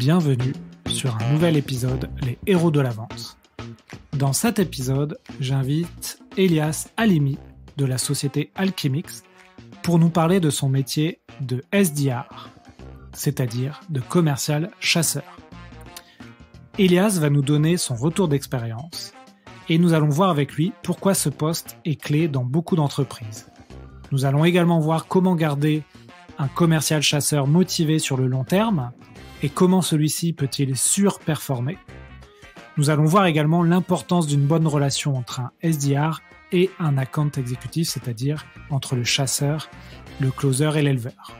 Bienvenue sur un nouvel épisode, les héros de la vente. Dans cet épisode, j'invite Elias Halimi de la société Alchemix pour nous parler de son métier de SDR, c'est-à-dire de commercial chasseur. Elias va nous donner son retour d'expérience et nous allons voir avec lui pourquoi ce poste est clé dans beaucoup d'entreprises. Nous allons également voir comment garder un commercial chasseur motivé sur le long terme et comment celui-ci peut-il surperformer. Nous allons voir également l'importance d'une bonne relation entre un SDR et un account exécutif, c'est-à-dire entre le chasseur, le closer et l'éleveur.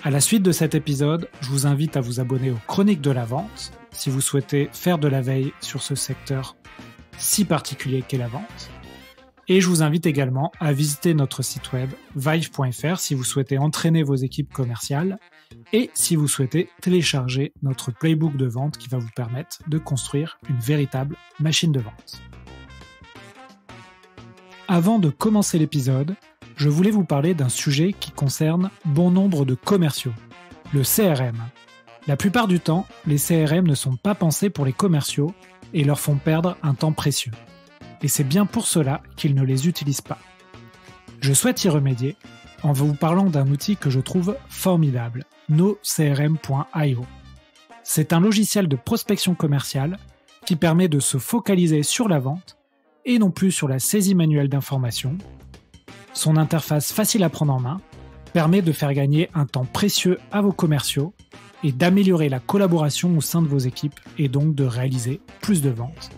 À la suite de cet épisode, je vous invite à vous abonner aux Chroniques de la vente si vous souhaitez faire de la veille sur ce secteur si particulier qu'est la vente. Et je vous invite également à visiter notre site web vive.fr si vous souhaitez entraîner vos équipes commerciales et si vous souhaitez télécharger notre playbook de vente qui va vous permettre de construire une véritable machine de vente. Avant de commencer l'épisode, je voulais vous parler d'un sujet qui concerne bon nombre de commerciaux, le CRM. La plupart du temps, les CRM ne sont pas pensés pour les commerciaux et leur font perdre un temps précieux. Et c'est bien pour cela qu'ils ne les utilisent pas. Je souhaite y remédier en vous parlant d'un outil que je trouve formidable, nocrm.io. C'est un logiciel de prospection commerciale qui permet de se focaliser sur la vente et non plus sur la saisie manuelle d'informations. Son interface facile à prendre en main permet de faire gagner un temps précieux à vos commerciaux et d'améliorer la collaboration au sein de vos équipes et donc de réaliser plus de ventes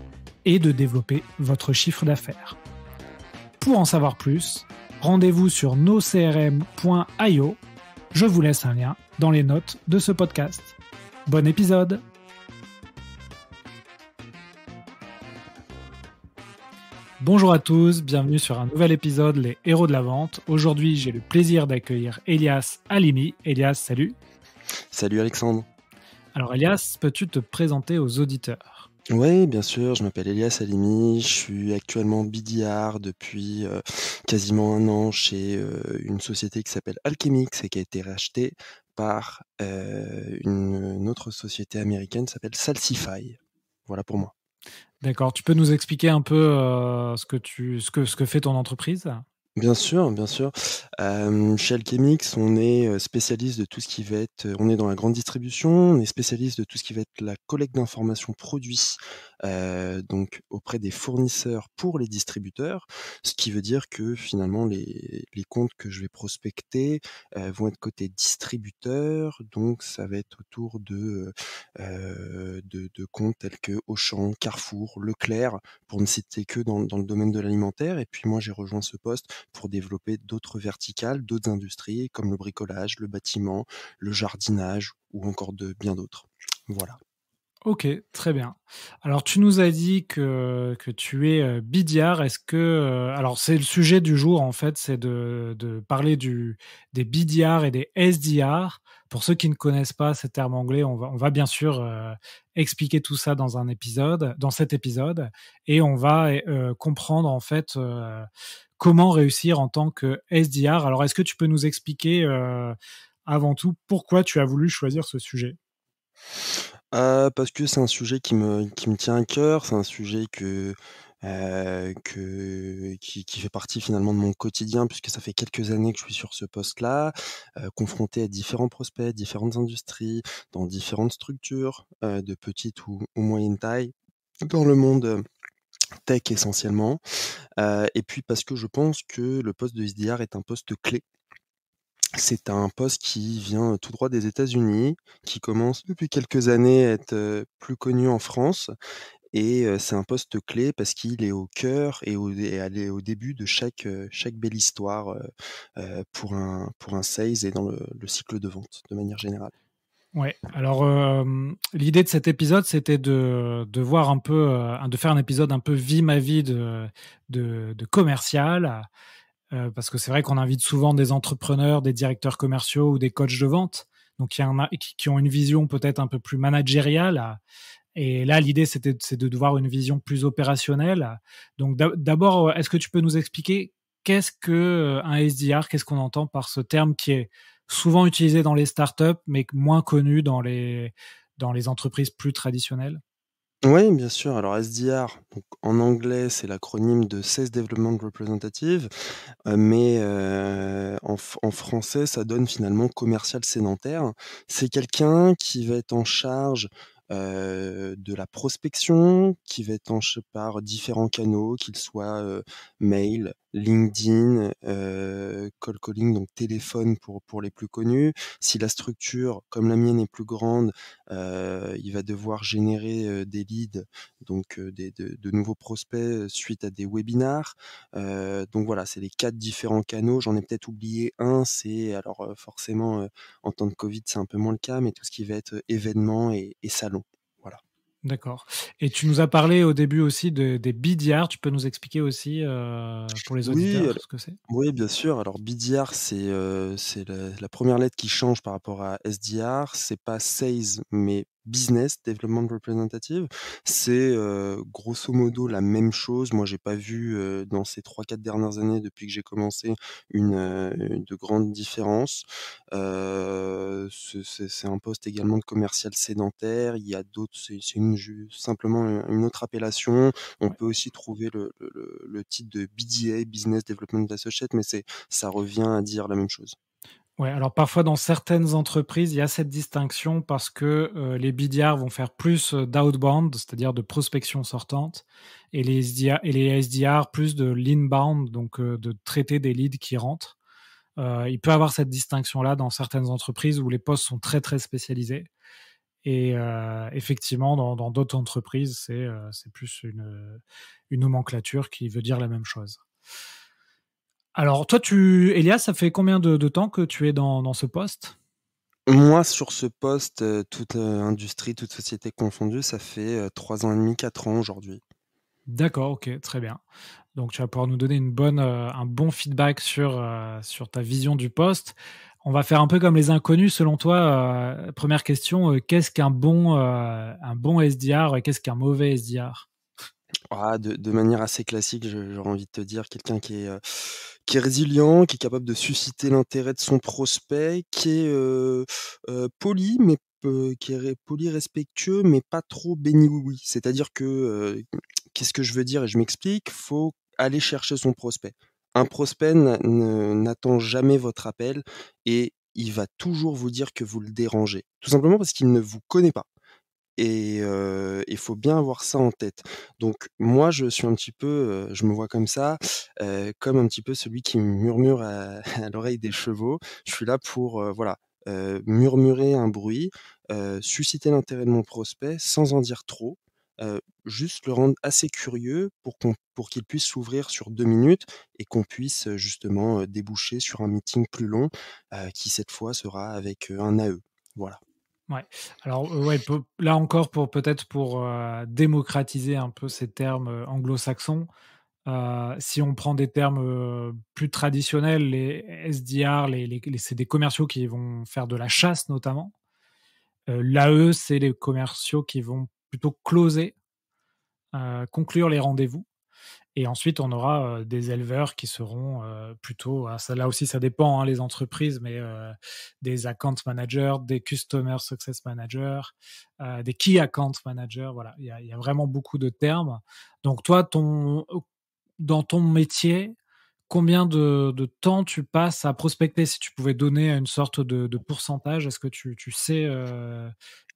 et de développer votre chiffre d'affaires. Pour en savoir plus, rendez-vous sur nocrm.io. Je vous laisse un lien dans les notes de ce podcast. Bon épisode! Bonjour à tous, bienvenue sur un nouvel épisode, les héros de la vente. Aujourd'hui, j'ai le plaisir d'accueillir Elias Halimi. Elias, salut! Salut Alexandre. Alors Elias, peux-tu te présenter aux auditeurs ? Oui, bien sûr, je m'appelle Elias Halimi, je suis actuellement BDR depuis quasiment un an chez une société qui s'appelle Alchemix et qui a été rachetée par une autre société américaine qui s'appelle Salsify. Voilà pour moi. D'accord, tu peux nous expliquer un peu ce que fait ton entreprise ? Bien sûr, bien sûr. Chez Alchemix, on est spécialiste de tout ce qui va être on est dans la grande distribution, on est spécialiste de tout ce qui va être la collecte d'informations produits, donc auprès des fournisseurs pour les distributeurs. Ce qui veut dire que finalement les comptes que je vais prospecter, vont être côté distributeur, donc ça va être autour de comptes tels que Auchan, Carrefour, Leclerc, pour ne citer que dans le domaine de l'alimentaire. Et puis moi, j'ai rejoint ce poste pour développer d'autres verticales, d'autres industries, comme le bricolage, le bâtiment, le jardinage ou encore bien d'autres. Voilà. Ok, très bien. Alors, tu nous as dit que tu es BDR. Est-ce que... alors, c'est le sujet du jour, en fait, c'est de parler des BDR et des SDR. Pour ceux qui ne connaissent pas ces termes anglais, on va bien sûr expliquer tout ça dans cet épisode, et on va comprendre, en fait, comment réussir en tant que SDR. Alors, est-ce que tu peux nous expliquer, avant tout, pourquoi tu as voulu choisir ce sujet ? Parce que c'est un sujet qui me tient à cœur, c'est un sujet qui fait partie finalement de mon quotidien puisque ça fait quelques années que je suis sur ce poste-là, confronté à différents prospects, différentes industries, dans différentes structures, de petite ou moyenne taille, dans le monde, tech essentiellement, et puis parce que je pense que le poste de SDR est un poste clé. C'est un poste qui vient tout droit des États-Unis, qui commence depuis quelques années à être plus connu en France, et c'est un poste clé parce qu'il est au cœur et au début de chaque belle histoire, pour un sales et dans le cycle de vente de manière générale. Ouais. Alors l'idée de cet épisode, c'était de voir un peu, de faire un épisode un peu vie ma vie de commercial, parce que c'est vrai qu'on invite souvent des entrepreneurs, des directeurs commerciaux ou des coachs de vente, donc qui ont une vision peut-être un peu plus managériale. Et là, l'idée, c'est de voir une vision plus opérationnelle. Donc d'abord, est-ce que tu peux nous expliquer qu'est-ce que un SDR, qu'est-ce qu'on entend par ce terme qui est souvent utilisé dans les startups, mais moins connu dans les dans les entreprises plus traditionnelles? Oui, bien sûr. Alors SDR, donc en anglais, c'est l'acronyme de Sales Development Representative, mais en français, ça donne finalement commercial sédentaire. C'est quelqu'un qui va être en charge, de la prospection, qui va être en ch par différents canaux, qu'ils soient, mail, LinkedIn, cold calling, donc téléphone pour les plus connus. Si la structure, comme la mienne, est plus grande, il va devoir générer, des leads, donc des de nouveaux prospects, suite à des webinars. Donc voilà, c'est les 4 différents canaux. J'en ai peut-être oublié un, c'est alors, forcément, en temps de covid, c'est un peu moins le cas, mais tout ce qui va être, événements et salons. Voilà. D'accord, et tu nous as parlé au début aussi des BDR. Tu peux nous expliquer aussi, pour les Oui, auditeurs, ce que c'est? oui, bien sûr. Alors BDR, c'est la 1re lettre qui change par rapport à SDR. C'est pas sales, mais business development representative. C'est, grosso modo la même chose. Moi, j'ai pas vu, dans ces 3-4 dernières années, depuis que j'ai commencé, de grandes différences. C'est un poste également de commercial sédentaire. Il y a d'autres, c'est une ju simplement, une autre appellation. On Ouais. peut aussi trouver le titre de BDA, Business Development Associate, mais ça revient à dire la même chose. Ouais, alors parfois dans certaines entreprises, il y a cette distinction parce que, les BDR vont faire plus, d'outbound, c'est-à-dire de prospection sortante, et les SDR plus de l'inbound, donc de traiter des leads qui rentrent. Il peut y avoir cette distinction-là dans certaines entreprises où les postes sont très, très spécialisés, et effectivement dans d'autres entreprises, c'est plus une nomenclature qui veut dire la même chose. Alors toi, Elias, ça fait combien de temps que tu es dans ce poste? Moi, sur ce poste, toute, industrie, toute société confondue, ça fait, 3 ans et demi, 4 ans aujourd'hui. D'accord, OK, très bien. Donc tu vas pouvoir nous donner un bon feedback sur ta vision du poste. On va faire un peu comme les inconnus selon toi, 1re question, qu'est-ce un bon SDR et qu'est-ce qu'un mauvais SDR? Ah, de manière assez classique, j'aurais envie de te dire quelqu'un qui est résilient, qui est capable de susciter l'intérêt de son prospect, qui est, poli, mais qui est poli, respectueux, mais pas trop béni oui oui. C'est-à-dire que, qu'est-ce que je veux dire et je m'explique? Faut aller chercher son prospect. Un prospect n'attend jamais votre appel et il va toujours vous dire que vous le dérangez. Tout simplement parce qu'il ne vous connaît pas. Et il faut bien avoir ça en tête. Donc moi, je suis un petit peu, je me vois comme ça, comme un petit peu celui qui murmure à à l'oreille des chevaux. Je suis là pour, voilà, murmurer un bruit, susciter l'intérêt de mon prospect sans en dire trop, juste le rendre assez curieux pour qu'il puisse s'ouvrir sur 2 minutes et qu'on puisse, justement, déboucher sur un meeting plus long, qui cette fois sera avec, un AE. Voilà. Ouais. Alors, ouais, là encore pour démocratiser un peu ces termes, anglo-saxons, si on prend des termes, plus traditionnels, les SDR, c'est des commerciaux qui vont faire de la chasse notamment. L'AE, c'est les commerciaux qui vont plutôt closer, conclure les rendez-vous. Et ensuite, on aura, des éleveurs qui seront, plutôt, ça là aussi ça dépend, hein, les entreprises, mais des account managers, des customer success managers, des key account managers, voilà. Il y a vraiment beaucoup de termes. Donc toi, dans ton métier, combien de temps tu passes à prospecter? Si tu pouvais donner une sorte de pourcentage, est-ce que tu sais,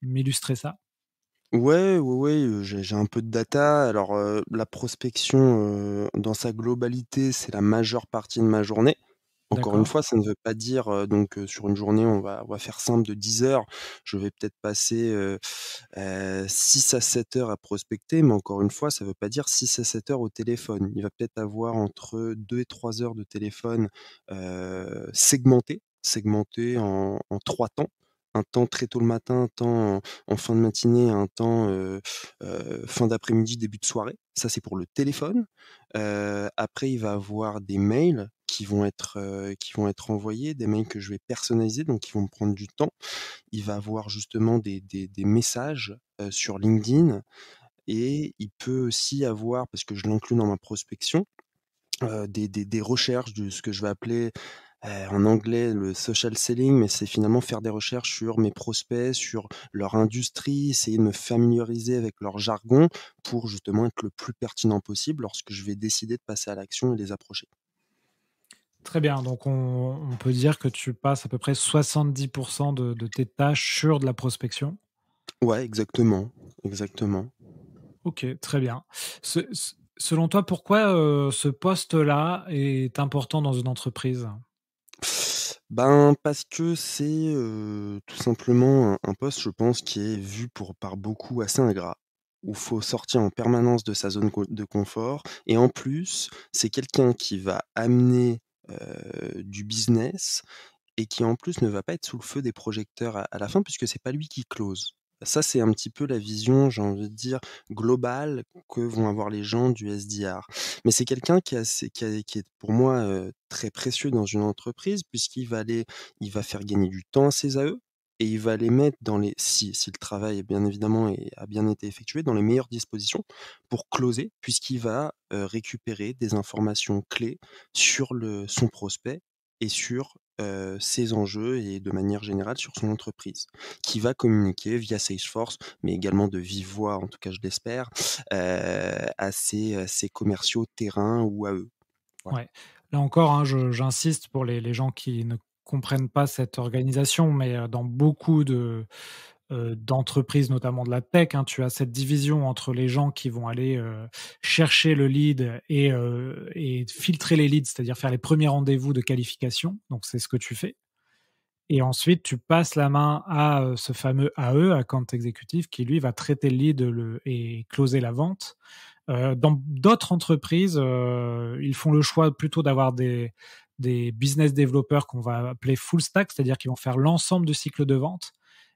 m'illustrer ça? Ouais, ouais, ouais, j'ai un peu de data. Alors, la prospection, dans sa globalité, c'est la majeure partie de ma journée. Encore une D'accord. fois, ça ne veut pas dire, donc, sur une journée, on va faire simple de 10 heures. Je vais peut-être passer, 6 à 7 heures à prospecter, mais encore une fois, ça ne veut pas dire 6 à 7 heures au téléphone. Il va peut-être avoir entre 2 et 3 heures de téléphone, segmenté en 3 temps. Un temps très tôt le matin, un temps en fin de matinée, un temps, fin d'après-midi, début de soirée. Ça, c'est pour le téléphone. Après, il va avoir des mails qui vont être envoyés, des mails que je vais personnaliser, donc qui vont me prendre du temps. Il va avoir justement des messages, sur LinkedIn, et il peut aussi avoir, parce que je l'inclus dans ma prospection, des recherches de ce que je vais appeler en anglais le social selling, mais c'est finalement faire des recherches sur mes prospects, sur leur industrie, essayer de me familiariser avec leur jargon pour justement être le plus pertinent possible lorsque je vais décider de passer à l'action et les approcher. Très bien, donc on peut dire que tu passes à peu près 70 de tes tâches sur de la prospection? Ouais, exactement, exactement. OK, très bien. Selon toi, pourquoi, ce poste-là est important dans une entreprise? Ben, parce que c'est, tout simplement un poste, je pense, qui est vu par beaucoup assez ingrat, où faut sortir en permanence de sa zone de confort et en plus, c'est quelqu'un qui va amener, du business et qui en plus ne va pas être sous le feu des projecteurs à la fin puisque c'est pas lui qui close. Ça, c'est un petit peu la vision, j'ai envie de dire, globale que vont avoir les gens du SDR. Mais c'est quelqu'un qui est pour moi, très précieux dans une entreprise il va faire gagner du temps à ses AE et il va les mettre si le travail est bien évidemment a bien été effectué, dans les meilleures dispositions pour closer puisqu'il va, récupérer des informations clés sur son prospect et sur, ses enjeux et de manière générale sur son entreprise, qui va communiquer via Salesforce, mais également de vive voix, en tout cas je l'espère, à ses commerciaux terrain ou à eux. Voilà. Ouais. Là encore, hein, je j'insiste pour les gens qui ne comprennent pas cette organisation, mais dans beaucoup d'entreprises, notamment de la tech, hein, tu as cette division entre les gens qui vont aller, chercher le lead et filtrer les leads, c'est-à-dire faire les premiers rendez-vous de qualification, donc c'est ce que tu fais et ensuite tu passes la main à, ce fameux AE, account exécutif, qui lui va traiter le lead et closer la vente. Dans d'autres entreprises, ils font le choix plutôt d'avoir des business développeurs qu'on va appeler full stack, c'est-à-dire qu'ils vont faire l'ensemble du cycle de vente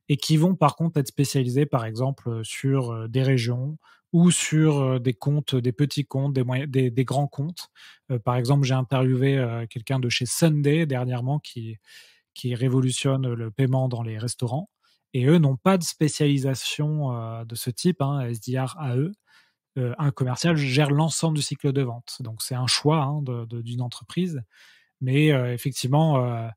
et qui vont par contre être spécialisés, par exemple, sur, des régions ou sur, des comptes, des petits comptes, des grands comptes. Par exemple, j'ai interviewé, quelqu'un de chez Sunday dernièrement qui révolutionne le paiement dans les restaurants et eux n'ont pas de spécialisation, de ce type, hein, SDR, AE. Un commercial gère l'ensemble du cycle de vente. Donc c'est un choix, hein, d'une entreprise. Mais effectivement,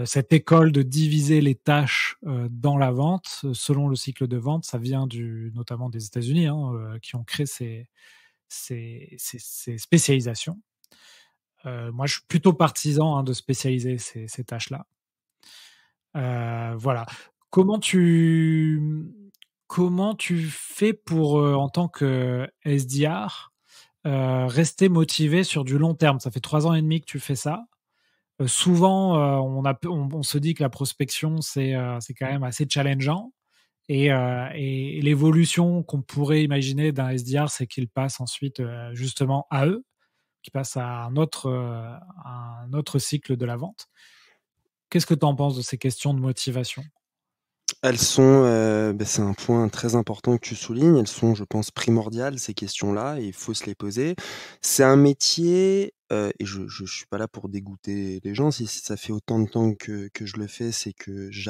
cette école de diviser les tâches, dans la vente, selon le cycle de vente, ça vient notamment des États-Unis, hein, qui ont créé ces spécialisations. Moi, je suis plutôt partisan, hein, de spécialiser ces tâches-là. Voilà. Comment tu, comment tu fais pour, en tant que SDR, rester motivé sur du long terme? Ça fait 3 ans et demi que tu fais ça. Souvent, on se dit que la prospection, c'est quand même assez challengeant et l'évolution qu'on pourrait imaginer d'un SDR, c'est qu'il passe ensuite, justement à eux, qu'il passe à un autre cycle de la vente. Qu'est-ce que tu en penses de ces questions de motivation? Elles sont, c'est un point très important que tu soulignes. Elles sont, je pense, primordiales ces questions-là et il faut se les poser. C'est un métier, et je suis pas là pour dégoûter les gens. Si ça fait autant de temps que je le fais, c'est que je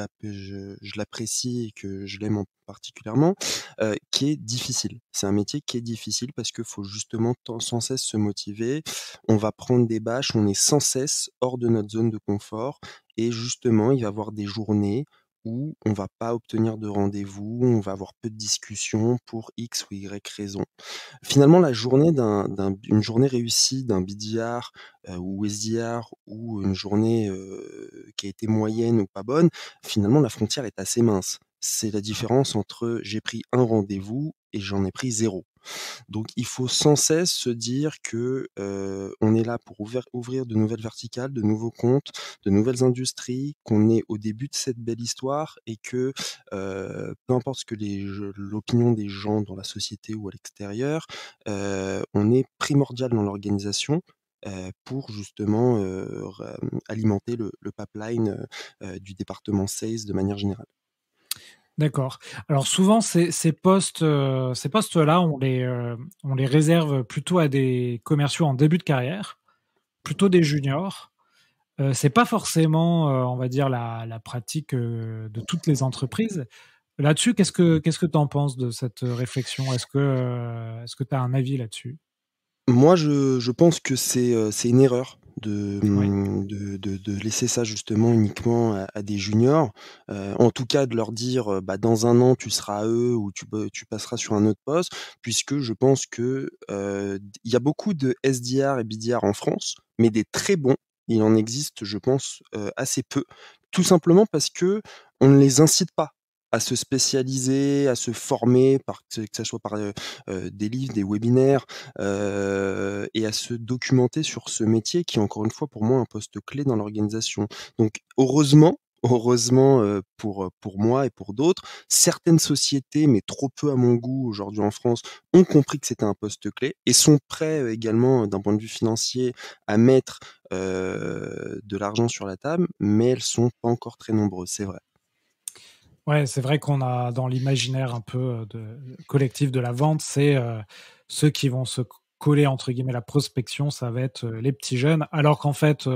l'apprécie et que je l'aime en particulièrement, qui est difficile. C'est un métier qui est difficile parce qu'il faut justement sans cesse se motiver. On va prendre des bâches, on est sans cesse hors de notre zone de confort et justement, il va y avoir des journées où on va pas obtenir de rendez-vous, on va avoir peu de discussions pour X ou Y raison. Finalement, la journée une journée réussie d'un BDR, ou SDR ou une journée, qui a été moyenne ou pas bonne, finalement la frontière est assez mince. C'est la différence entre j'ai pris un rendez-vous et j'en ai pris zéro. Donc il faut sans cesse se dire que, on est là pour ouvrir de nouvelles verticales, de nouveaux comptes, de nouvelles industries, qu'on est au début de cette belle histoire et que, peu importe ce que l'opinion des gens dans la société ou à l'extérieur, on est primordial dans l'organisation, pour justement, alimenter le pipeline, du département sales de manière générale. D'accord. Alors souvent ces postes-là, on les réserve plutôt à des commerciaux en début de carrière, plutôt des juniors. C'est pas forcément, on va dire la pratique, de toutes les entreprises. Là-dessus, qu'est-ce que tu en penses de cette, réflexion? Est-ce que tu as un avis là-dessus? Moi, je pense que c'est une erreur de, Oui. de laisser ça justement uniquement à des juniors. En tout cas de leur dire, bah, dans un an tu seras à eux ou tu passeras sur un autre poste. Puisque je pense que, il y a beaucoup de SDR et BDR en France, mais des très bons, il en existe je pense, assez peu. Tout simplement parce qu'on ne les incite pas à se spécialiser, à se former que ça soit par, des livres, des webinaires, et à se documenter sur ce métier qui est encore une fois pour moi un poste clé dans l'organisation. Donc heureusement, pour moi et pour d'autres, certaines sociétés, mais trop peu à mon goût aujourd'hui en France, ont compris que c'était un poste clé et sont prêts, également d'un point de vue financier à mettre, de l'argent sur la table, mais elles sont pas encore très nombreuses, c'est vrai. Ouais, c'est vrai qu'on a dans l'imaginaire un peu, collectif de la vente, c'est, ceux qui vont se coller entre guillemets «la prospection», ça va être, les petits jeunes. Alors qu'en fait,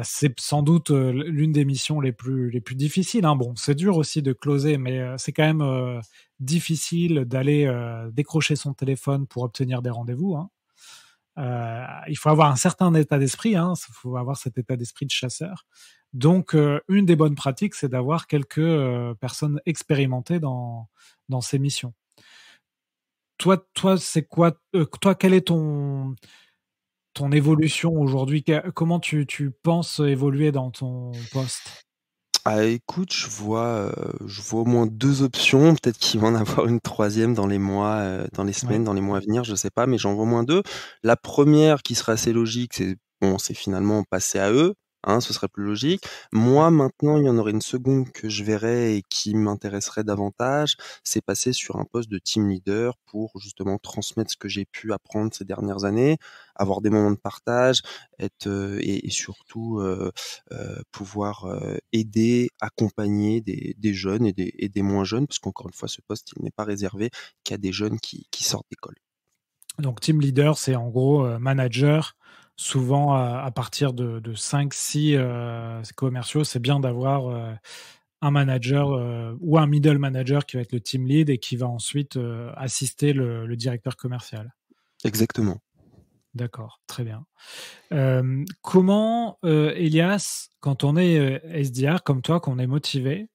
c'est sans doute, l'une des missions les plus difficiles, hein. Bon, c'est dur aussi de closer, mais, c'est quand même, difficile d'aller, décrocher son téléphone pour obtenir des rendez-vous, hein. Il faut avoir un certain état d'esprit, hein, il faut avoir cet état d'esprit de chasseur. Donc, une des bonnes pratiques, c'est d'avoir quelques, personnes expérimentées dans ces missions. Toi, c'est quoi, toi, quelle est ton évolution aujourd'hui? Comment tu penses évoluer dans ton poste? Ah écoute, je vois au moins 2 options, peut-être qu'il va en avoir une troisième dans les mois, dans les Ouais, semaines, dans les mois à venir, je sais pas, mais j'en vois au moins 2. La première qui serait assez logique, c'est bon, c'est finalement passer à eux, hein, ce serait plus logique. ouais, Moi, maintenant, il y en aurait une seconde que je verrais et qui m'intéresserait davantage, c'est passer sur un poste de team leader pour justement transmettre ce que j'ai pu apprendre ces dernières années, avoir des moments de partage, être, et surtout, pouvoir, aider, accompagner des jeunes et des moins jeunes, parce qu'encore une fois, ce poste, il n'est pas réservé qu'à des jeunes qui sortent d'école. donc team leader, c'est en gros, manager. Souvent à partir de 5-6, commerciaux, c'est bien d'avoir, un manager, ou un middle manager qui va être le team lead et qui va ensuite, assister le directeur commercial. Exactement. D'accord, très bien. Comment, Elias, quand on est, SDR comme toi, qu'on est motivé,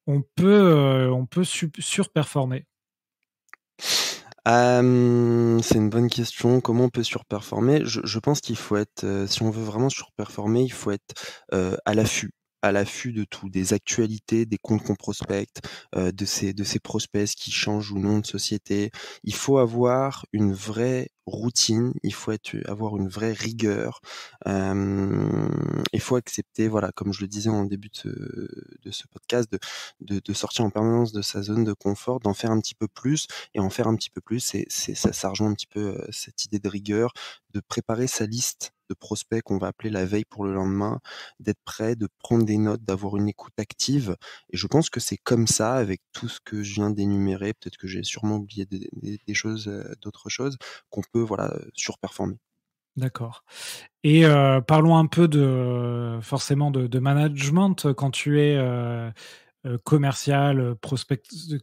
on peut surperformer? C'est une bonne question. Comment on peut surperformer? Je pense qu'il faut être, si on veut vraiment surperformer, il faut être, à l'affût de tout, des actualités, des comptes qu'on prospecte, de ces prospects qui changent ou non de société. Il faut avoir une vraie routine, il faut avoir une vraie rigueur. Il faut accepter, voilà, comme je le disais en début de ce podcast, de sortir en permanence de sa zone de confort, d'en faire un petit peu plus et en faire un petit peu plus. Ça rejoint un petit peu, cette idée de rigueur, de préparer sa liste de prospects qu'on va appeler la veille pour le lendemain, d'être prêt, de prendre des notes, d'avoir une écoute active et je pense que c'est comme ça, avec tout ce que je viens d'énumérer, peut-être que j'ai sûrement oublié des choses, d'autres choses, qu'on peut, voilà, surperformer. D'accord. Et parlons un peu forcément de management. Quand tu es, commercial,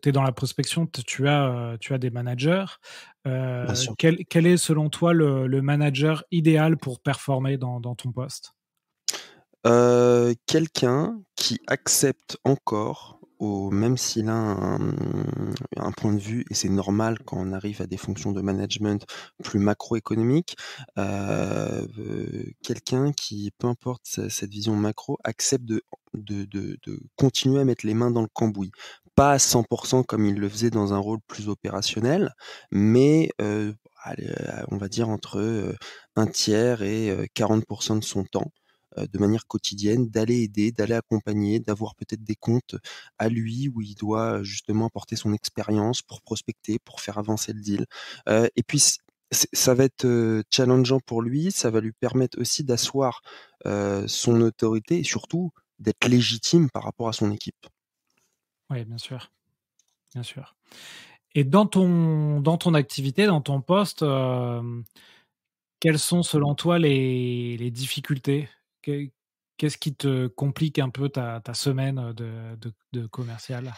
tu es dans la prospection, tu as des managers. Bien sûr. Quel est selon toi le manager idéal pour performer dans ton poste? Quelqu'un qui accepte encore même s'il a un point de vue et c'est normal quand on arrive à des fonctions de management plus macroéconomiques, quelqu'un qui, peu importe cette vision macro, accepte de continuer à mettre les mains dans le cambouis. Pas à 100 comme il le faisait dans un rôle plus opérationnel, mais allez, on va dire entre, 1/3 et 40 de son temps, de manière quotidienne, d'aller aider, d'aller accompagner, d'avoir peut-être des comptes à lui où il doit, justement apporter son expérience pour prospecter, pour faire avancer le deal. Et puis ça va être, challengeant pour lui, ça va lui permettre aussi d'asseoir, son autorité et surtout d'être légitime par rapport à son équipe. Oui, bien sûr, bien sûr. Et dans ton activité, dans ton poste, quelles sont selon toi les difficultés? Qu'est qu'est-ce qui te complique un peu ta semaine, de commercial?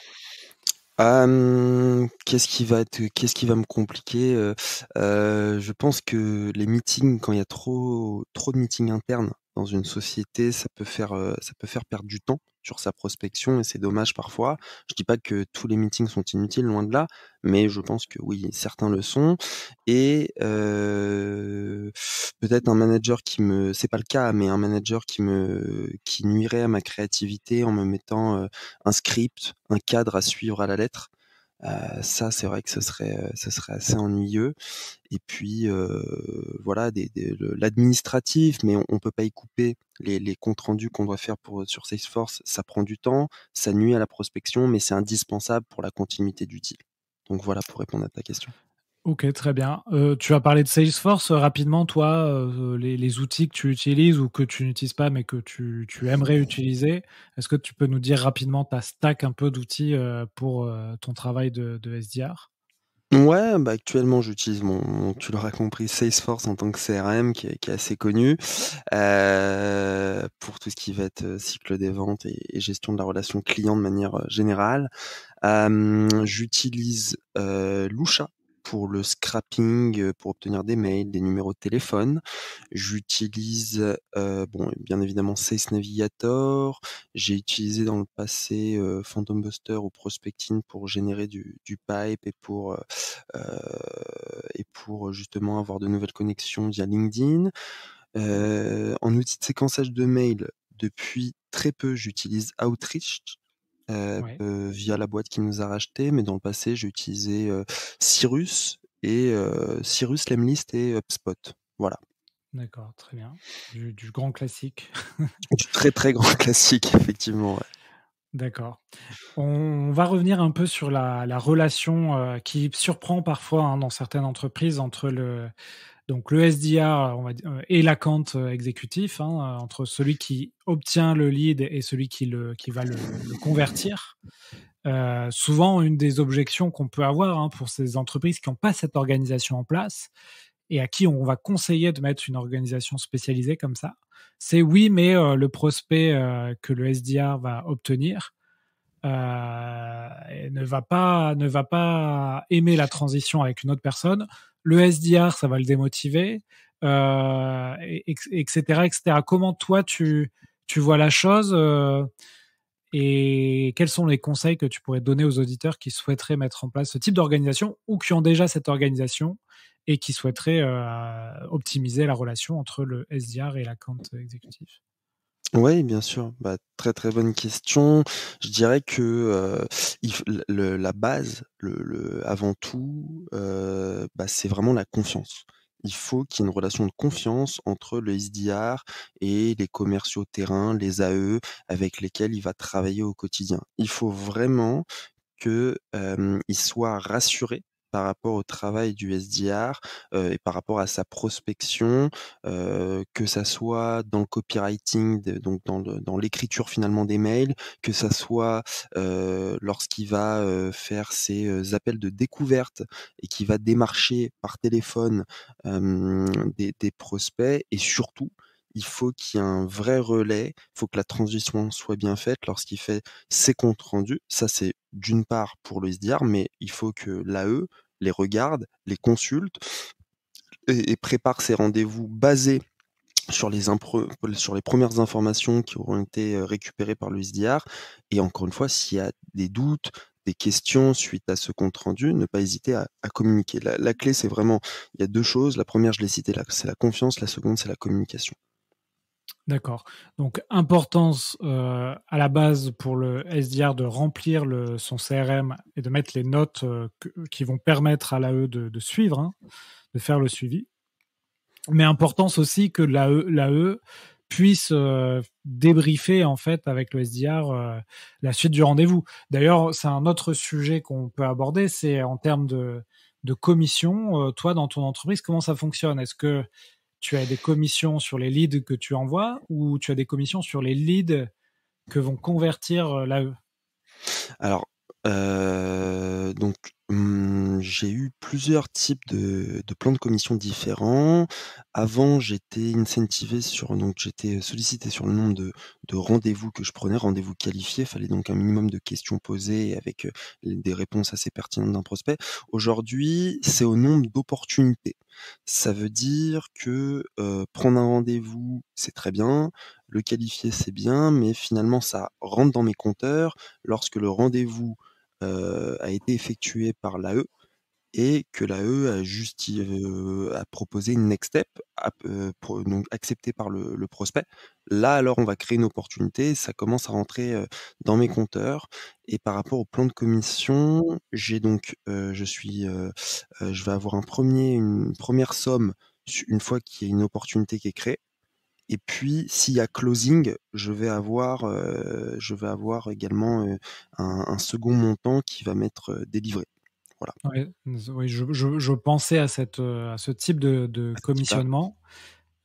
Qu'est-ce qui va me compliquer? Je pense que les meetings, quand il y a trop de meetings internes dans une société, ça peut faire perdre du temps sur sa prospection et c'est dommage parfois. Je dis pas que tous les meetings sont inutiles, loin de là, mais je pense que oui, certains le sont et peut-être un manager c'est pas le cas, mais un manager qui nuirait à ma créativité en me mettant, un script, un cadre à suivre à la lettre. Ça, c'est vrai que ce serait assez ennuyeux et puis, voilà l'administratif, mais on peut pas y couper. Les comptes rendus qu'on doit faire sur Salesforce, ça prend du temps, ça nuit à la prospection, mais c'est indispensable pour la continuité du deal. Donc voilà pour répondre à ta question. Ok, très bien. Tu as parlé de Salesforce rapidement, toi, les outils que tu utilises ou que tu n'utilises pas mais que tu aimerais utiliser. Est-ce que tu peux nous dire rapidement ta stack un peu d'outils pour ton travail de SDR? Ouais, bah, actuellement, j'utilise tu l'auras compris, Salesforce en tant que CRM qui est assez connu, pour tout ce qui va être, cycle des ventes et gestion de la relation client de manière, générale. J'utilise, Lusha pour le scrapping, pour obtenir des mails, des numéros de téléphone. J'utilise, bon, bien évidemment Sales Navigator. J'ai utilisé dans le passé, Phantom Buster ou Prospecting pour générer du pipe heu et pour justement avoir de nouvelles connexions via LinkedIn. En outil de séquençage de mails, depuis très peu, j'utilise Outreach, Ouais, via la boîte qui nous a rachetés, mais dans le passé, j'ai utilisé, Cirrus Cirrus, Lemlist et HubSpot. Voilà. d'accord, très bien. Du grand classique. Du très, très grand classique, effectivement, ouais. D'accord. On va revenir un peu sur la relation, qui surprend parfois, hein, dans certaines entreprises entre le SDR, on va dire, et l'account, exécutif, hein, entre celui qui obtient le lead et celui qui va le convertir. Souvent une des objections qu'on peut avoir, hein, pour ces entreprises qui ont pas cette organisation en place et à qui on va conseiller de mettre une organisation spécialisée comme ça, c'est: «Oui, mais le prospect, que le SDR va obtenir, et ne va pas aimer la transition avec une autre personne. Le SDR, ça va le démotiver, et cetera, et cetera. Comment toi tu vois la chose, et quels sont les conseils que tu pourrais donner aux auditeurs qui souhaiteraient mettre en place ce type d'organisation ou qui ont déjà cette organisation et qui souhaiteraient optimiser la relation entre le SDR et l'account exécutif? Oui, bien sûr. Bah, très, très bonne question. Je dirais que, il f le la base, avant tout, bah, c'est vraiment la confiance. Il faut qu'il y ait une relation de confiance entre le SDR et les commerciaux terrain, les AE avec lesquels il va travailler au quotidien. Il faut vraiment que, il soit rassuré par rapport au travail du SDR, et par rapport à sa prospection, que ça soit dans le copywriting donc dans l'écriture finalement des mails, que ça soit, lorsqu'il va, faire ses, appels de découverte et qu'il va démarcher par téléphone, des prospects et surtout, il faut qu'il y ait un vrai relais, il faut que la transition soit bien faite lorsqu'il fait ses comptes rendus. Ça, c'est d'une part pour le SDR, mais il faut que l'AE les regarde, les consulte et prépare ses rendez-vous basés sur les premières informations qui auront été, récupérées par le SDR et encore une fois, s'il y a des doutes, des questions suite à ce compte rendu, ne pas hésiter à communiquer. La clé, c'est vraiment il y a 2 choses. La première, je l'ai cité là, c'est la confiance, la seconde, c'est la communication. D'accord. Donc importance, à la base pour le SDR de remplir son CRM et de mettre les notes, qui vont permettre à l'AE de suivre, hein, de faire le suivi. Mais importance aussi que l'AE puisse, débriefer en fait avec le SDR, la suite du rendez-vous. D'ailleurs, c'est un autre sujet qu'on peut aborder, c'est en termes de commission. Toi, dans ton entreprise, comment ça fonctionne? Est-ce que tu as des commissions sur les leads que tu envoies ou tu as des commissions sur les leads que vont convertir, l'AE? Alors, donc J'ai eu plusieurs types de plans de commission différents. Avant, j'étais incentivé donc j'étais sollicité sur le nombre de rendez-vous que je prenais, rendez-vous qualifiés. Fallait donc un minimum de questions posées avec, des réponses assez pertinentes d'un prospect. Aujourd'hui, c'est au nombre d'opportunités. Ça veut dire que, prendre un rendez-vous, c'est très bien, le qualifier, c'est bien, mais finalement ça rentre dans mes compteurs lorsque le rendez-vous a été effectué par l'AE et que l'AE a proposé une next step donc acceptée par le prospect. Là, alors, on va créer une opportunité, ça commence à rentrer, dans mes compteurs et par rapport au plan de commission, j'ai donc, je vais avoir une première somme une fois qu'il y a une opportunité qui est créée et puis s'il y a closing, je vais avoir également, un second montant qui va m'être, délivré. Voilà, Ouais, oui, je pensais à ce type de à ce type-là. commissionnement.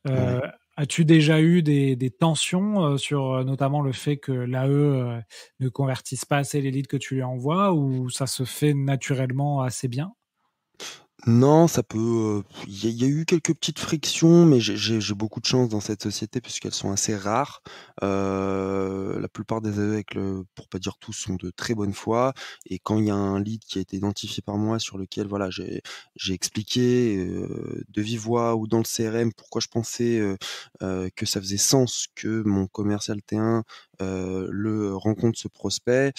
Ouais. Heu, As-tu déjà eu des tensions, sur, notamment le fait que l'AE, ne convertisse pas assez les leads que tu lui envoies ou ça se fait naturellement assez bien? Non, ça peut, il y a eu quelques petites frictions, mais j'ai beaucoup de chance dans cette société puisqu'elles sont assez rares. La plupart des aveux pour pas dire tous, sont de très bonne foi et quand il y a un lead qui a été identifié par moi sur lequel voilà, j'ai expliqué, de vive voix ou dans le CRM pourquoi je pensais, que ça faisait sens que mon commercial T1, le rencontre ce prospect.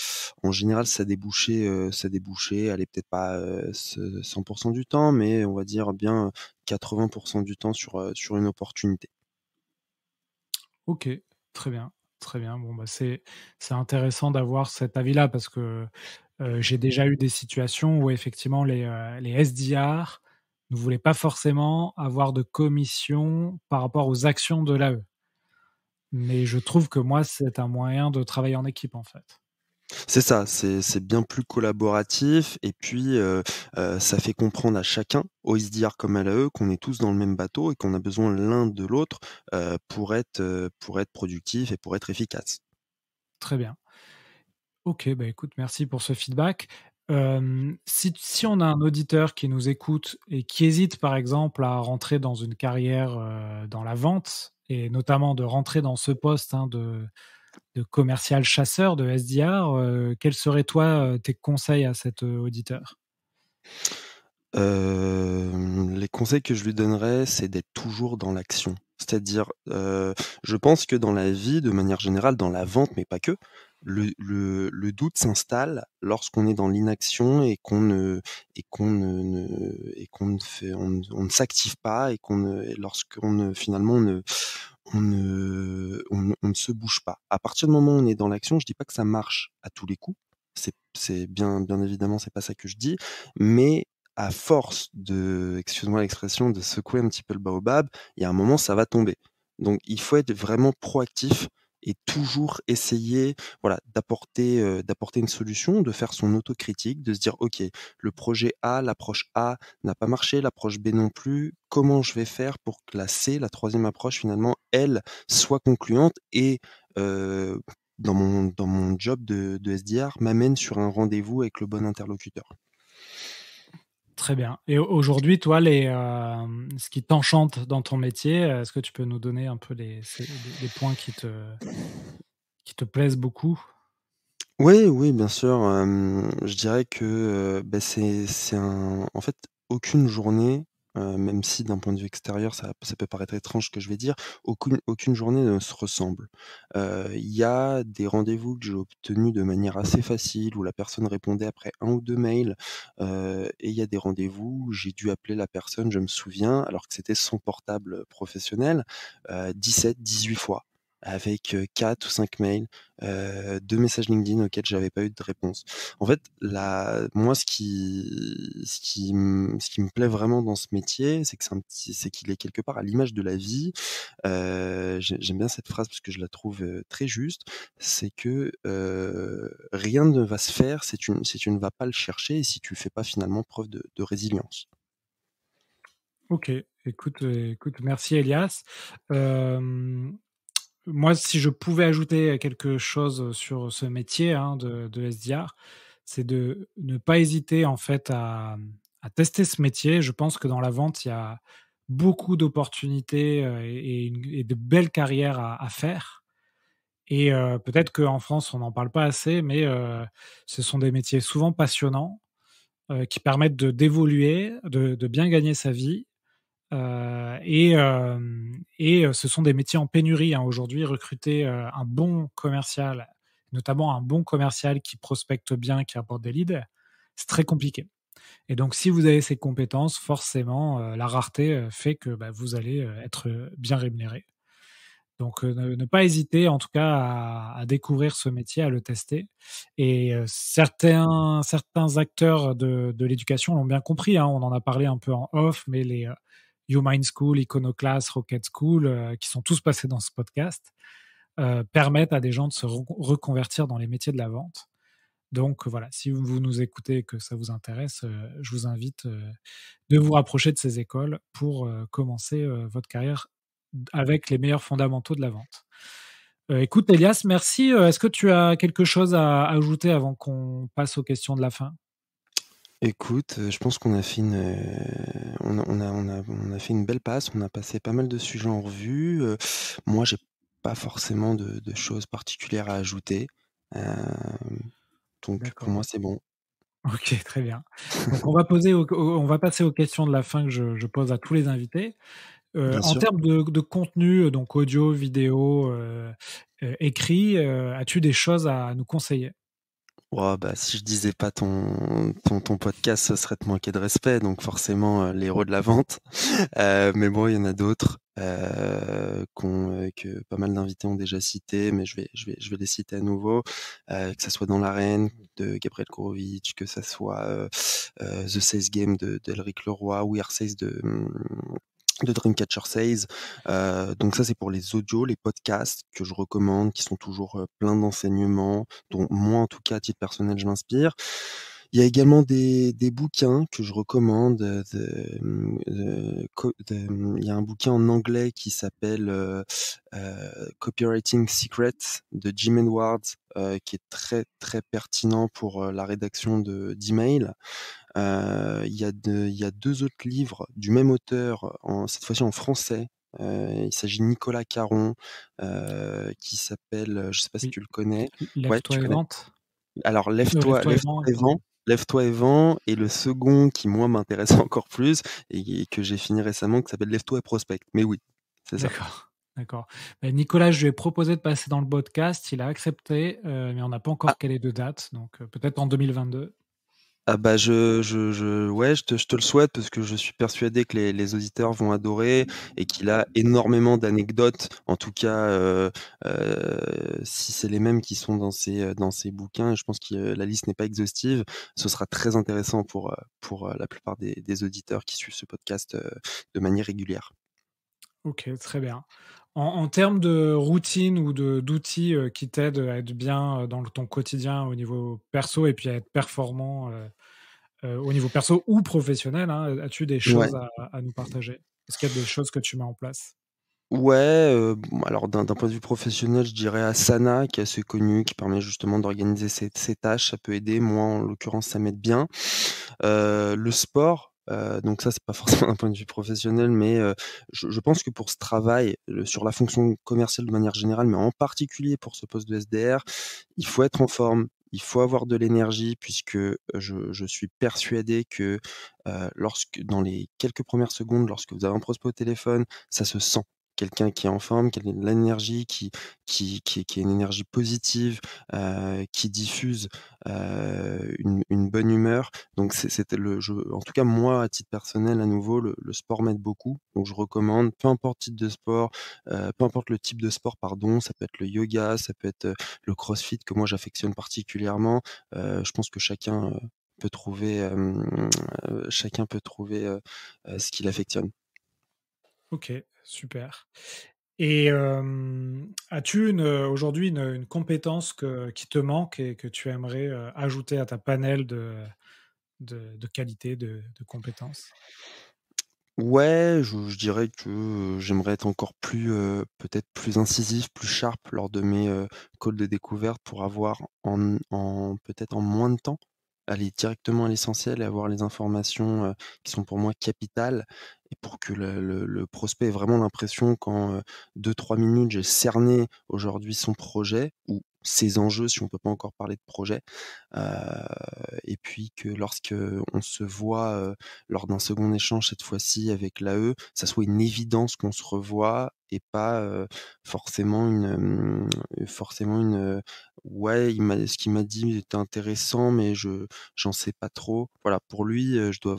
En général, ça débouchait, allez, peut-être pas, 100 du temps, mais on va dire bien, 80 du temps sur une opportunité. OK, très bien, très bien. Bon, bah, c'est intéressant d'avoir cet avis-là parce que, j'ai déjà eu des situations où effectivement les SDR ne voulaient pas forcément avoir de commission par rapport aux actions de l'AE. Mais je trouve que moi, c'est un moyen de travailler en équipe, en fait. C'est ça, c'est bien plus collaboratif et puis, ça fait comprendre à chacun, au SDR comme à l'AE, qu'on est tous dans le même bateau et qu'on a besoin l'un de l'autre, pour être productif et pour être efficace. Très bien. OK, bah, écoute, merci pour ce feedback. Si on a un auditeur qui nous écoute et qui hésite, par exemple, à rentrer dans une carrière, dans la vente et notamment de rentrer dans ce poste, hein, de commercial chasseur, de SDR, quels seraient, toi, tes conseils à cet, auditeur? Les conseils que je lui donnerais, c'est d'être toujours dans l'action. C'est-à-dire, je pense que dans la vie, de manière générale, dans la vente, mais pas que, le doute s'installe lorsqu'on est dans l'inaction et qu'on ne fait on ne s'active pas et lorsqu'on ne finalement on ne se bouge pas. À partir du moment où on est dans l'action, je dis pas que ça marche à tous les coups. C'est bien évidemment, c'est pas ça que je dis, mais à force excuse-moi l'expression, de secouer un petit peu le baobab, il y a un moment, ça va tomber. Donc il faut être vraiment proactif et toujours essayer, voilà, d'apporter une solution, de faire son autocritique, de se dire: «OK, le projet A, l'approche A n'a pas marché, l'approche B non plus. Comment je vais faire pour que la C, la troisième approche finalement, elle, soit concluante et heu, dans mon job de SDR, m'amène sur un rendez-vous avec le bon interlocuteur?» Très bien et aujourd'hui, toi, ce qui t'enchante dans ton métier, est-ce que tu peux nous donner un peu les points qui te plaisent beaucoup? Oui, oui, bien sûr, je dirais que, bah, c'est un en fait, aucune journée, même si d'un point de vue extérieur, ça peut paraître étrange ce que je vais dire, aucune journée ne se ressemble. Il y a des rendez-vous que j'ai obtenus de manière assez facile, où la personne répondait après un ou 2 mails, et il y a des rendez-vous où j'ai dû appeler la personne, je me souviens, alors que c'était son portable, professionnel, 17-18 fois avec, 4 ou 5 mails. 2 messages LinkedIn auxquels j'avais pas eu de réponse. En fait, moi, ce qui me plaît vraiment dans ce métier, c'est qu'il est quelque part à l'image de la vie. J'aime bien cette phrase parce que je la trouve, très juste. C'est que, rien ne va se faire si tu ne vas pas le chercher et si tu fais pas finalement preuve de résilience. OK, écoute, merci Elias. Hem, Moi, si je pouvais ajouter quelque chose sur ce métier, hein, de SDR, c'est de ne pas hésiter en fait à tester ce métier. Je pense que dans la vente, il y a beaucoup d'opportunités, et de belles carrières à faire et peut-être qu'en France, on n'en parle pas assez, mais ce sont des métiers souvent passionnants, qui permettent d'évoluer, de bien gagner sa vie. Ce sont des métiers en pénurie, hein, aujourd'hui. Recruter, un bon commercial, notamment un bon commercial qui prospecte bien, qui apporte des leads, c'est très compliqué et donc si vous avez ces compétences, forcément, la rareté, fait que, bah, vous allez, être, bien rémunéré. Donc ne pas hésiter en tout cas à découvrir ce métier, à le tester et certains acteurs de l'éducation l'ont bien compris, hein. On en a parlé un peu en off, mais les, YouMind School, Iconoclast, Rocket School, qui sont tous passés dans ce podcast, permettent à des gens de se reconvertir dans les métiers de la vente. Donc voilà, si vous nous écoutez et que ça vous intéresse, je vous invite, de vous rapprocher de ces écoles pour, commencer, votre carrière avec les meilleurs fondamentaux de la vente. Écoute Elias, merci, est-ce que tu as quelque chose à ajouter avant qu'on passe aux questions de la fin? Écoute, je pense qu'on a fait on a fait une belle passe. On a passé pas mal de sujets en revue. Moi, j'ai pas forcément de choses particulières à ajouter. Hem, donc pour D'accord. moi, c'est bon. OK, très bien. Donc on va passer aux questions de la fin que je pose à tous les invités. Bien En sûr. termes de contenu, donc audio, vidéo, écrit, as-tu des choses à nous conseiller? Oh bah, si je disais pas ton podcast, ce serait te manquer de respect, donc forcément, les héros de la vente. Mais bon, il y en a d'autres, que pas mal d'invités ont déjà cités, mais je vais les citer à nouveau, que ça soit Dans l'arène de Gabriel Gurevitch, que ça soit, The Sales Game de d'Elric Leroy, We Are Sales de Dreamcatcher Sales. Donc ça, c'est pour les audios, les podcasts que je recommande, qui sont toujours, pleins d'enseignements, dont moi, en tout cas, à titre personnel, je m'inspire. Il y a également des bouquins que je recommande, il y a un bouquin en anglais qui s'appelle, Copywriting Secrets de Jim Edwards, qui est très, très pertinent pour, la rédaction d'emails. Il y a 2 autres livres du même auteur, cette fois-ci en français. Il s'agit de Nicolas Caron, qui s'appelle, je sais pas si Oui, tu le connais? Ouais, tu Lève-toi et connais? vente? Alors Lève-toi et Lève-toi vends, et pardon. vends, Lève-toi et vends, et le second qui moi m'intéresse encore plus et que j'ai fini récemment, qui s'appelle Lève-toi et prospecte. Mais oui, c'est ça. D'accord, d'accord. Nicolas, je lui ai proposé de passer dans le podcast, il a accepté, mais on n'a pas Ah! encore calé de date, donc peut-être en 2022. Ah bah, ouais, je te le souhaite parce que je suis persuadé que les auditeurs vont adorer et qu'il a énormément d'anecdotes. En tout cas, si c'est les mêmes qui sont dans ses bouquins, je pense que la liste n'est pas exhaustive. Ce sera très intéressant pour, la plupart des auditeurs qui suivent ce podcast, de manière régulière. OK, très bien. En termes de routine ou d'outils, qui t'aident à être bien, dans ton quotidien au niveau perso et puis à être performant, au niveau perso ou professionnel, hein, as-tu des Ouais. choses à nous partager? Est-ce qu'il y a des choses que tu mets en place? Ouais, bon alors d'un point de vue professionnel, je dirais Asana qui est assez connu, qui permet justement d'organiser ses tâches, ça peut aider. Moi, en l'occurrence, ça m'aide bien. Le sport, donc ça, c'est pas forcément d'un point de vue professionnel, mais je pense que pour ce travail, sur la fonction commerciale de manière générale, mais en particulier pour ce poste de SDR, il faut être en forme, il faut avoir de l'énergie puisque, je suis persuadé que, lorsque dans les quelques premières secondes, lorsque vous avez un prospect au téléphone, ça se sent. Quelqu'un qui est en forme, qui a de l'énergie, qui a une énergie positive, qui diffuse, une bonne humeur. Donc c'était en tout cas moi à titre personnel à nouveau le sport m'aide beaucoup, donc je recommande, peu importe type de sport, peu importe le type de sport pardon, ça peut être le yoga, ça peut être, le crossfit que moi j'affectionne particulièrement. Je pense que chacun peut trouver, ce qu'il affectionne. OK, super et as-tu aujourd'hui une compétence qui te manque et que tu aimerais, ajouter à ta panel de qualités, de compétences? Ouais, je dirais que, j'aimerais être encore plus, peut-être plus incisif, plus sharp lors de mes, calls de découverte pour avoir peut-être en moins de temps, aller directement à l'essentiel et avoir les informations, qui sont pour moi capitales et pour que le prospect ait vraiment l'impression qu'en, 2-3 minutes, j'ai cerné aujourd'hui son projet ou ses enjeux, si on peut pas encore parler de projet. Heu et puis que lorsque on se voit, lors d'un second échange, cette fois-ci avec l'AE, ça soit une évidence qu'on se revoit et pas, forcément une, «Ouais, ce qu'il m'a dit était intéressant, mais j'en sais pas trop». Voilà, pour lui, je dois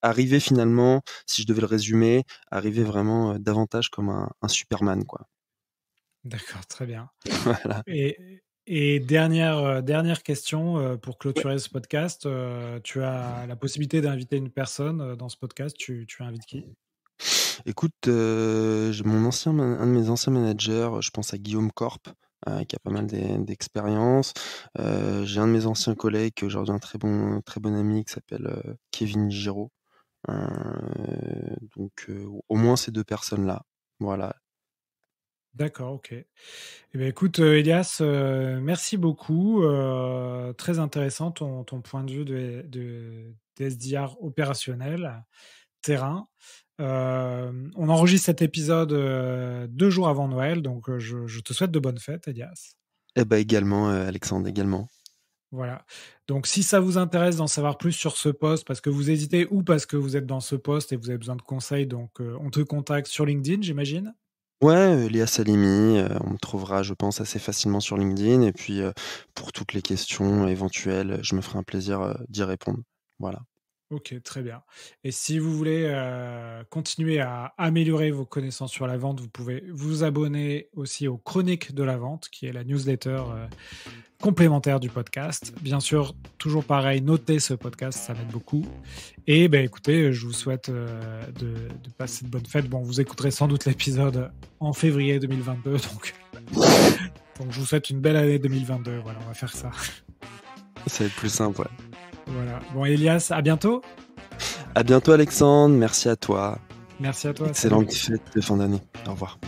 arriver finalement, si je devais le résumer, arriver vraiment, davantage comme un Superman, quoi. D'accord, très bien. Voilà. Et dernière question, pour Ouais. clôturer ce podcast, tu as la possibilité d'inviter une personne, dans ce podcast, tu invites qui? Écoute, j'ai un de mes anciens managers, je pense à Guillaume Corp, qui a pas mal d'expérience. J'ai un de mes anciens collègues qui est aujourd'hui un très bon ami qui s'appelle, Kevin Giraud. Heu, donc au moins ces 2 personnes-là. Voilà. D'accord, OK. Eh beh, écoute, Elias, merci beaucoup, très intéressant ton point de vue de d'SDR opérationnel, terrain. On enregistre cet épisode, 2 jours avant Noël, donc je te souhaite de bonnes fêtes, Elias. Et bah, également, Alexandre, également. Voilà. Donc si ça vous intéresse d'en savoir plus sur ce poste, parce que vous hésitez ou parce que vous êtes dans ce poste et vous avez besoin de conseils, donc on te contacte sur LinkedIn, j'imagine? Ouais, Léa Salimi, on me trouvera, je pense, assez facilement sur LinkedIn et puis, pour toutes les questions éventuelles, je me ferai un plaisir, d'y répondre. Voilà. OK, très bien. Et si vous voulez, continuer à améliorer vos connaissances sur la vente, vous pouvez vous abonner aussi aux Chroniques de la vente, qui est la newsletter, complémentaire du podcast. Bien sûr, toujours pareil, notez ce podcast, ça m'aide beaucoup. Et ben, écoutez, je vous souhaite, de passer de bonnes fêtes. Bon, vous écouterez sans doute l'épisode en février 2022, donc je vous souhaite une belle année 2022. Voilà, on va faire ça. Ça va être plus simple, ouais. Voilà. Bon, Elias, à bientôt. À bientôt Alexandre, merci à toi. Merci à toi, salut. Excellente fête de fin d'année. Au revoir.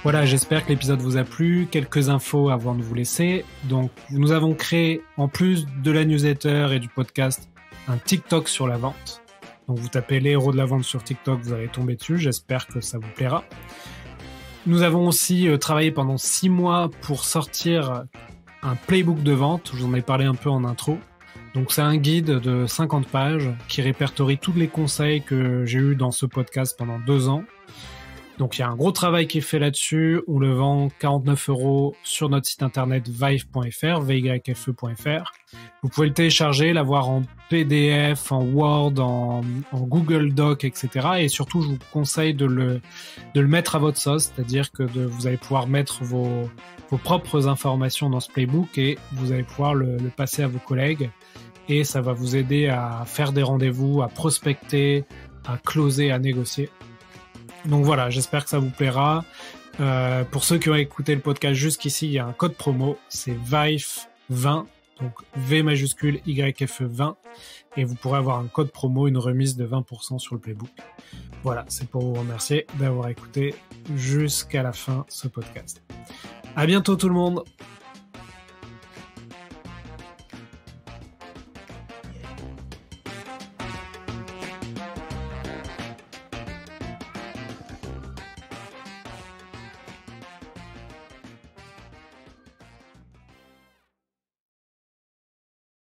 Voilà, j'espère que l'épisode vous a plu. Quelques infos avant de vous laisser. Donc, nous avons créé, en plus de la newsletter et du podcast, un TikTok sur la vente. Donc, vous tapez les héros de la vente sur TikTok, vous allez tomber dessus. J'espère que ça vous plaira. Nous avons aussi travaillé pendant 6 mois pour sortir un playbook de vente. Je vous en ai parlé un peu en intro. Donc, c'est un guide de 50 pages qui répertorie tous les conseils que j'ai eus dans ce podcast pendant 2 ans. Donc, il y a un gros travail qui est fait là-dessus. On le vend 49 € sur notre site internet vyfe.fr, vyfe.fr. Vous pouvez le télécharger, l'avoir en PDF, en Word, en Google Doc, etc. Et surtout, je vous conseille de le mettre à votre sauce, c'est-à-dire que vous allez pouvoir mettre vos propres informations dans ce playbook et vous allez pouvoir le passer à vos collègues. Et ça va vous aider à faire des rendez-vous, à prospecter, à closer, à négocier. Donc voilà, j'espère que ça vous plaira. Pour ceux qui ont écouté le podcast jusqu'ici, il y a un code promo, c'est VYFE20, donc V majuscule YFE 20, et vous pourrez avoir un code promo, une remise de 20% sur le playbook. Voilà, c'est pour vous remercier d'avoir écouté jusqu'à la fin ce podcast. À bientôt tout le monde!